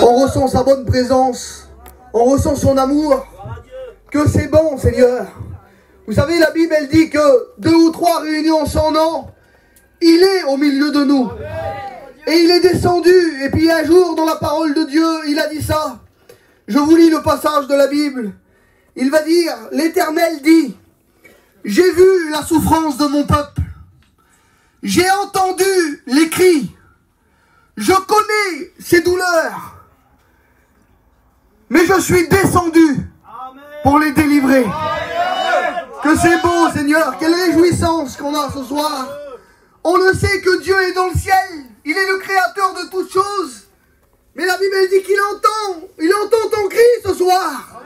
On ressent sa bonne présence. On ressent son amour. Que c'est bon, Seigneur. Vous savez, la Bible, elle dit que 2 ou 3 réunions en son nom, il est au milieu de nous. Et il est descendu. Et puis un jour, dans la parole de Dieu, il a dit ça. Je vous lis le passage de la Bible. Il va dire, l'Éternel dit, j'ai vu la souffrance de mon peuple. J'ai entendu les cris. Je connais ses douleurs. Mais je suis descendu pour les délivrer. Que c'est beau, Seigneur. Quelle réjouissance qu'on a ce soir. On le sait que Dieu est dans le ciel. Il est le créateur de toutes choses. Mais la Bible dit qu'il entend. Il entend ton cri ce soir.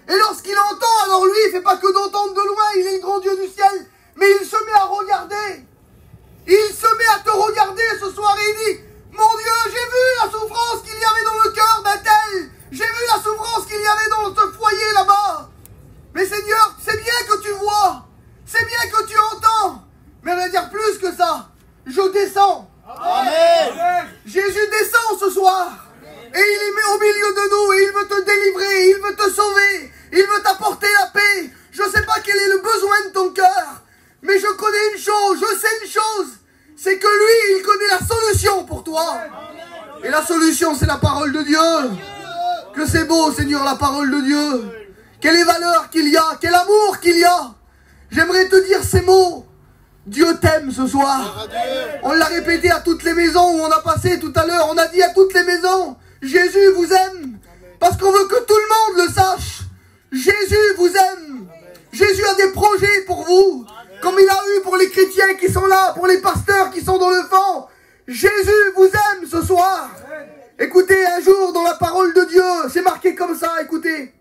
Et lorsqu'il entend, alors lui, il ne fait pas que d'entendre de loin. Il est le grand Dieu du ciel. Mais il se met à regarder. Il se met à te regarder ce soir et il dit, mon Dieu, j'ai vu la souffrance qu'il y avait dans le cœur d'un tel. J'ai vu la souffrance qu'il y avait dans ce foyer là-bas. Mais Seigneur, c'est bien que tu vois. C'est bien que tu entends. Mais on va dire plus que ça. Je descends. Amen. Jésus descend ce soir. Et il est mis au milieu de nous. Et il veut te délivrer. Il veut te sauver. Il veut t'apporter la paix. Je ne sais pas quel est le besoin de ton cœur. Mais je connais une chose. Je sais une chose. C'est que lui, il connaît la solution pour toi. Et la solution, c'est la parole de Dieu. Que c'est beau, Seigneur, la parole de Dieu. Quelle valeur qu'il y a, quel amour qu'il y a. J'aimerais te dire ces mots. Dieu t'aime ce soir. On l'a répété à toutes les maisons où on a passé tout à l'heure. On a dit à toutes les maisons, Jésus vous aime. Parce qu'on veut que tout le monde le sache. Jésus vous aime. Jésus a des projets pour vous. Comme il a eu pour les chrétiens qui sont là, pour les pasteurs qui sont dans le fond. Jésus vous aime ce soir. Écoutez, un jour dans la parole de Dieu, c'est marqué comme ça, écoutez.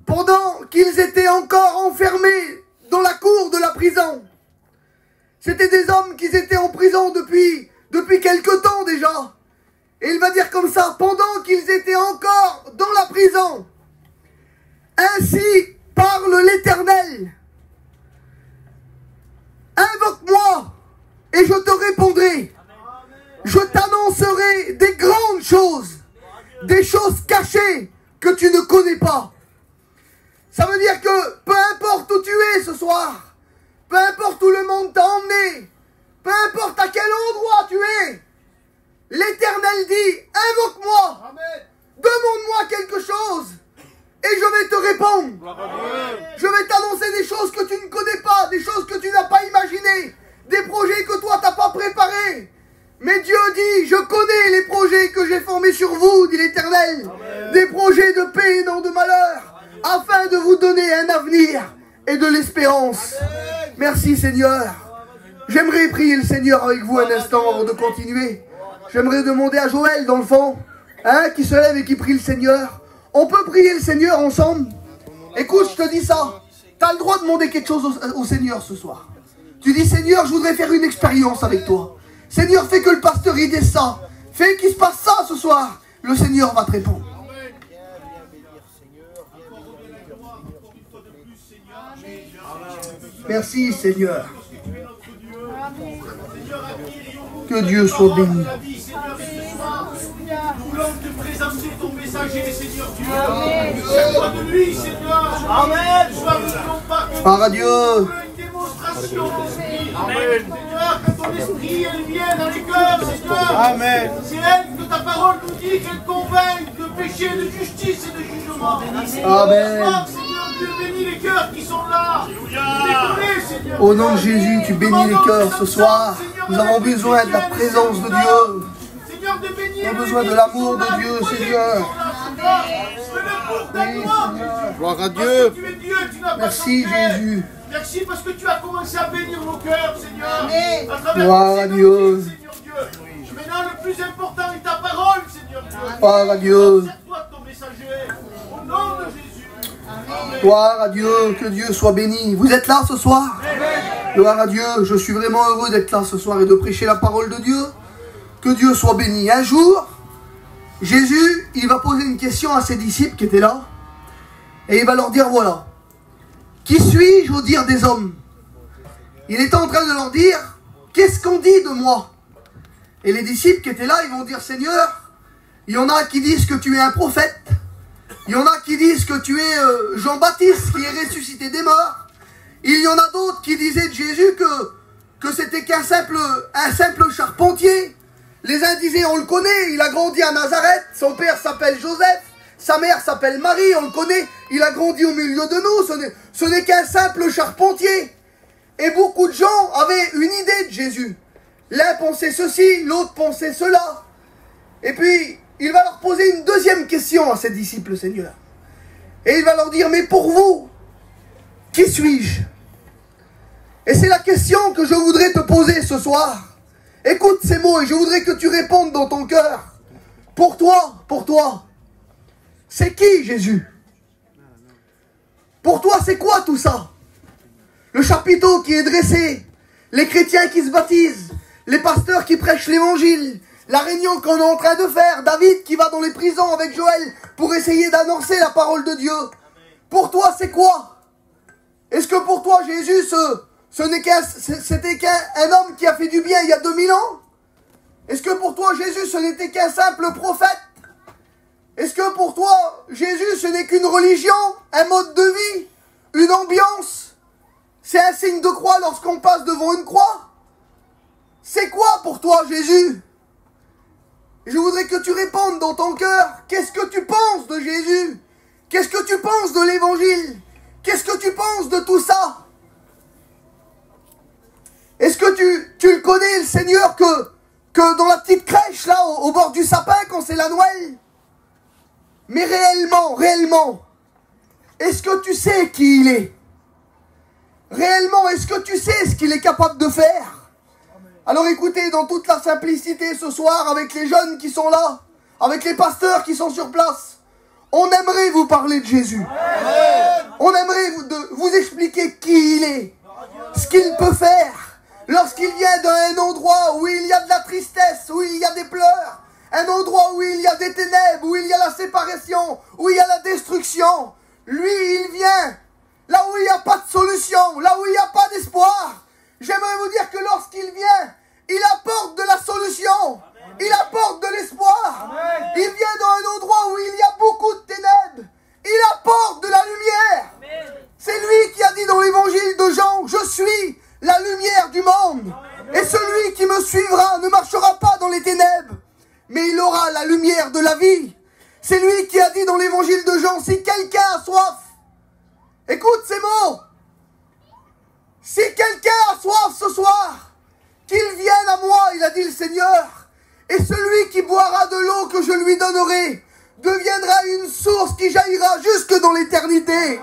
Pendant qu'ils étaient encore enfermés dans la cour de la prison. C'était des hommes qui étaient en prison depuis quelque temps déjà. Et il va dire comme ça, pendant qu'ils étaient encore dans la prison. Ainsi parle l'Éternel. Invoque-moi et je te répondrai. Je t'annoncerai des grandes choses, des choses cachées que tu ne connais pas. Ça veut dire que peu importe où tu es ce soir, peu importe où le monde t'a emmené, peu importe à quel endroit tu es, l'Éternel dit, invoque-moi, demande-moi quelque chose et je vais te répondre. Je vais t'annoncer des choses que tu ne connais pas, des choses que tu n'as pas imaginées, des projets que toi t'as pas préparés. Mais Dieu dit, je connais les projets que j'ai formés sur vous, dit l'Éternel. Des projets de paix et non de malheur, afin de vous donner un avenir et de l'espérance. Merci Seigneur. J'aimerais prier le Seigneur avec vous un instant avant de continuer. J'aimerais demander à Joël dans le fond, qui se lève et qui prie le Seigneur. On peut prier le Seigneur ensemble? Écoute, je te dis ça. Tu as le droit de demander quelque chose au Seigneur ce soir. Tu dis, Seigneur, je voudrais faire une expérience avec toi. Seigneur, fais que le pasteur y dise ça. Fais qu'il se passe ça ce soir. Le Seigneur va te répondre. Merci Seigneur. Que Dieu soit béni. Nous voulons te présenter ton messager, Seigneur Dieu. Sers-toi de lui, Seigneur. Amen. Sois de ton pardon. Par Dieu. Une démonstration. Amen. Seigneur, que ton esprit elle vient dans les cœurs, Seigneur. Amen. C'est elle que ta parole nous dit qu'elle convainc de péché, de justice et de jugement. Amen. Seigneur Dieu, bénis les cœurs qui sont là. Décollez, Seigneur. Au nom de Jésus, tu bénis les cœurs ce soir. Nous avons besoin de la présence de Dieu. Nous avons besoin de l'amour de Dieu, Seigneur. Oui, Seigneur. Gloire à Dieu. Merci, Jésus. Merci parce que tu as commencé à bénir nos cœurs, Seigneur. À travers Gloire à Dieu. Seigneur Dieu. Maintenant, le plus important est ta parole, Seigneur Dieu. Gloire à Dieu. Sers-toi de ton messager. Au nom de Jésus. Gloire à Dieu. Que Dieu soit béni. Vous êtes là ce soir? Gloire à Dieu. Je suis vraiment heureux d'être là ce soir et de prêcher la parole de Dieu. Que Dieu soit béni. Un jour, Jésus, il va poser une question à ses disciples qui étaient là. Et il va leur dire, voilà. Qui suis-je au dire des hommes? Il est en train de leur dire, qu'est-ce qu'on dit de moi? Et les disciples qui étaient là, ils vont dire, Seigneur, Il y en a qui disent que tu es un prophète. Il y en a qui disent que tu es Jean-Baptiste qui est ressuscité des morts. Il y en a d'autres qui disaient de Jésus que c'était qu'un simple charpentier. Les uns disaient, on le connaît, il a grandi à Nazareth, son père s'appelle Joseph, sa mère s'appelle Marie, on le connaît, il a grandi au milieu de nous, ce n'est qu'un simple charpentier. Et beaucoup de gens avaient une idée de Jésus. L'un pensait ceci, l'autre pensait cela. Et puis, il va leur poser une deuxième question à ses disciples, Seigneur. Et il va leur dire, mais pour vous, qui suis-je? Et c'est la question que je voudrais te poser ce soir. Écoute ces mots et je voudrais que tu répondes dans ton cœur. Pour toi, c'est qui Jésus? Pour toi, c'est quoi tout ça? Le chapiteau qui est dressé, les chrétiens qui se baptisent, les pasteurs qui prêchent l'évangile, la réunion qu'on est en train de faire, David qui va dans les prisons avec Joël pour essayer d'annoncer la parole de Dieu. Pour toi, c'est quoi? Est-ce que pour toi, Jésus, c'était qu'un homme qui a fait du bien il y a 2000 ans? Est-ce que pour toi, Jésus, ce n'était qu'un simple prophète? Est-ce que pour toi, Jésus, ce n'est qu'une religion, un mode de vie, une ambiance? C'est un signe de croix lorsqu'on passe devant une croix? C'est quoi pour toi, Jésus? Je voudrais que tu répondes dans ton cœur. Qu'est-ce que tu penses de Jésus? Qu'est-ce que tu penses de l'évangile? Qu'est-ce que tu penses de tout ça? Est-ce que tu le connais, le Seigneur, que dans la petite crèche, là, au bord du sapin, quand c'est la Noël? Mais réellement, est-ce que tu sais qui il est? Réellement, est-ce que tu sais ce qu'il est capable de faire? Alors écoutez, dans toute la simplicité ce soir, avec les jeunes qui sont là, avec les pasteurs qui sont sur place, on aimerait vous parler de Jésus. On aimerait vous expliquer qui il est, ce qu'il peut faire. Lorsqu'il vient d'un endroit où il y a de la tristesse, où il y a des pleurs, un endroit où il y a des ténèbres, où il y a la séparation, où il y a la destruction, lui, il vient là où il n'y a pas de solution, là où il n'y a pas d'espoir. J'aimerais vous dire que lorsqu'il vient, il apporte de la solution, il apporte de l'espoir. Il vient dans un endroit où il y a beaucoup de ténèbres, il apporte de la lumière. C'est lui qui a dit dans l'évangile de Jean, je suis la lumière du monde. Et celui qui me suivra ne marchera pas dans les ténèbres, mais il aura la lumière de la vie. C'est lui qui a dit dans l'évangile de Jean, si quelqu'un a soif, écoute ces mots, si quelqu'un a soif ce soir, qu'il vienne à moi, il a dit le Seigneur, et celui qui boira de l'eau que je lui donnerai, deviendra une source qui jaillira jusque dans l'éternité.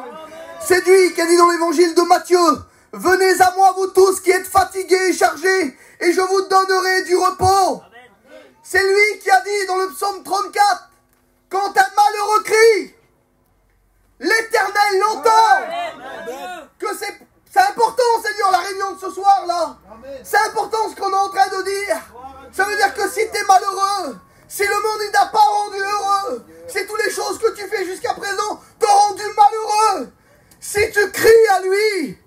C'est lui qui a dit dans l'évangile de Matthieu, venez à moi vous tous qui êtes fatigués et chargés, et je vous donnerai du repos. C'est lui qui a dit dans le psaume 34, quand un malheureux crie, l'Éternel l'entend. Que c'est important, Seigneur, la réunion de ce soir là. C'est important ce qu'on est en train de dire. Ça veut dire que si tu es malheureux, si le monde il t'a pas rendu heureux, si toutes les choses que tu fais jusqu'à présent t'ont rendu malheureux, si tu cries à lui,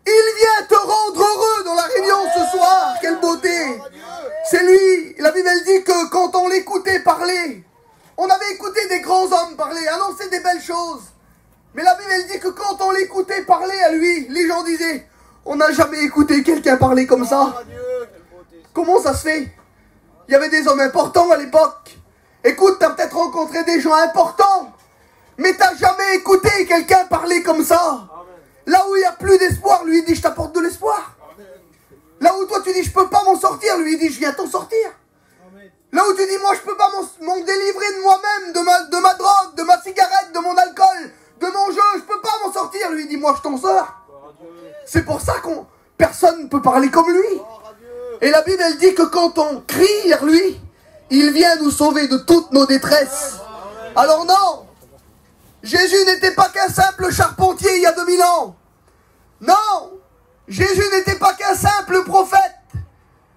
il vient te rendre heureux dans la réunion ce soir. Quelle beauté! C'est lui, la Bible elle dit que quand on l'écoutait parler, on avait écouté des grands hommes parler, annoncer des belles choses. Mais la Bible elle dit que quand on l'écoutait parler à lui, les gens disaient, on n'a jamais écouté quelqu'un parler comme ça. Comment ça se fait? Il y avait des hommes importants à l'époque. Écoute, tu as peut-être rencontré des gens importants, mais tu n'as jamais écouté quelqu'un parler comme ça. Là où il n'y a plus d'espoir, lui il dit, je t'apporte de l'espoir. Là où toi tu dis, je peux pas m'en sortir, lui il dit, je viens t'en sortir. Là où tu dis, moi je peux pas m'en délivrer de moi-même, de ma drogue, de ma cigarette, de mon alcool, de mon jeu, je peux pas m'en sortir, lui il dit, moi je t'en sors. C'est pour ça que personne ne peut parler comme lui. Et la Bible elle dit que quand on crie vers lui, il vient nous sauver de toutes nos détresses. Alors non, Jésus n'était pas qu'un simple charpentier il y a 2000 ans. Non, Jésus n'était pas qu'un simple prophète.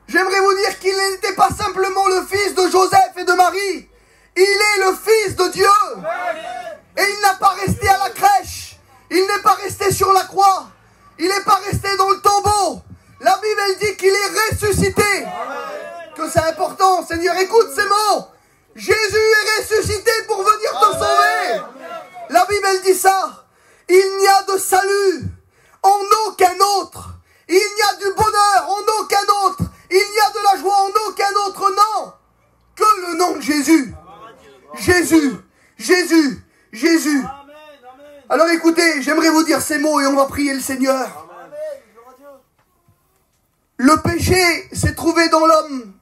J'aimerais vous dire qu'il n'était pas simplement le fils de Joseph et de Marie. Il est le fils de Dieu. Et il n'a pas resté à la crèche. Il n'est pas resté sur la croix. Il n'est pas resté dans le tombeau. La Bible elle dit qu'il est ressuscité. Que c'est important, Seigneur, écoute ces mots. Jésus est Jésus, Jésus, Jésus. Alors écoutez, j'aimerais vous dire ces mots et on va prier le Seigneur. Le péché s'est trouvé dans l'homme,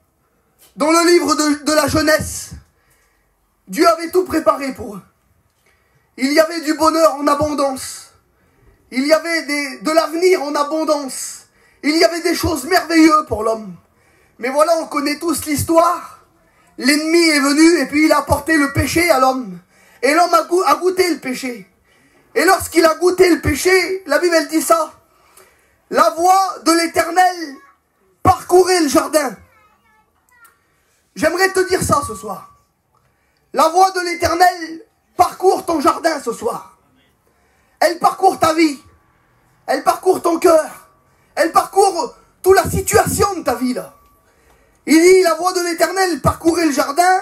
dans le livre de la Genèse. Dieu avait tout préparé pour eux. Il y avait du bonheur en abondance. Il y avait de l'avenir en abondance. Il y avait des choses merveilleuses pour l'homme. Mais voilà, on connaît tous l'histoire. L'ennemi est venu et puis il a apporté le péché à l'homme. Et l'homme a goûté le péché. Et lorsqu'il a goûté le péché, la Bible elle dit ça. La voix de l'Éternel parcourait le jardin. J'aimerais te dire ça ce soir. La voix de l'Éternel parcourt ton jardin ce soir. Elle parcourt ta vie. Elle parcourt ton cœur. Elle parcourt toute la situation de ta vie là. Il dit, la voix de l'Éternel parcourait le jardin,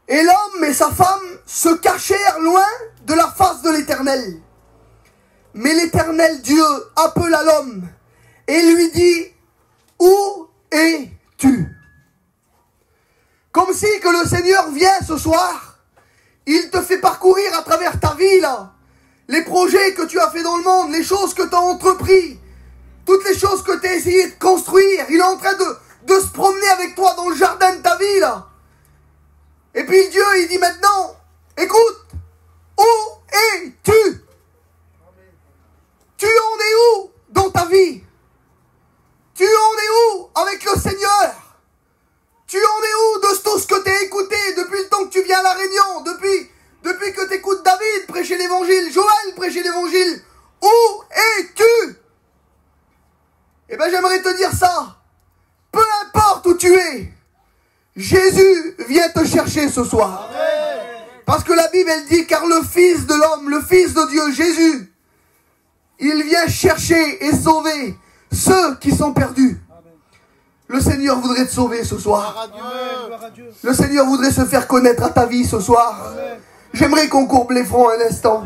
et l'homme et sa femme se cachèrent loin de la face de l'Éternel. Mais l'Éternel Dieu appela l'homme et lui dit, où es-tu? Comme si que le Seigneur vient ce soir, il te fait parcourir à travers ta vie là, les projets que tu as fait dans le monde, les choses que tu as entrepris, toutes les choses que tu as essayé de construire, il est en train de se promener avec toi dans le jardin de ta vie là. Et puis Dieu il dit maintenant, écoute, où es-tu? Tu en es où dans ta vie? Tu en es où avec le Seigneur? Tu en es où de tout ce que tu as écouté depuis le temps que tu viens à la Réunion, depuis que tu écoutes David prêcher l'évangile, Joël prêcher l'évangile? Où es-tu? Eh bien j'aimerais te dire ça. Peu importe où tu es, Jésus vient te chercher ce soir. Parce que la Bible elle dit, car le Fils de l'homme, le Fils de Dieu, Jésus, il vient chercher et sauver ceux qui sont perdus. Le Seigneur voudrait te sauver ce soir. Le Seigneur voudrait se faire connaître à ta vie ce soir. J'aimerais qu'on courbe les fronts un instant.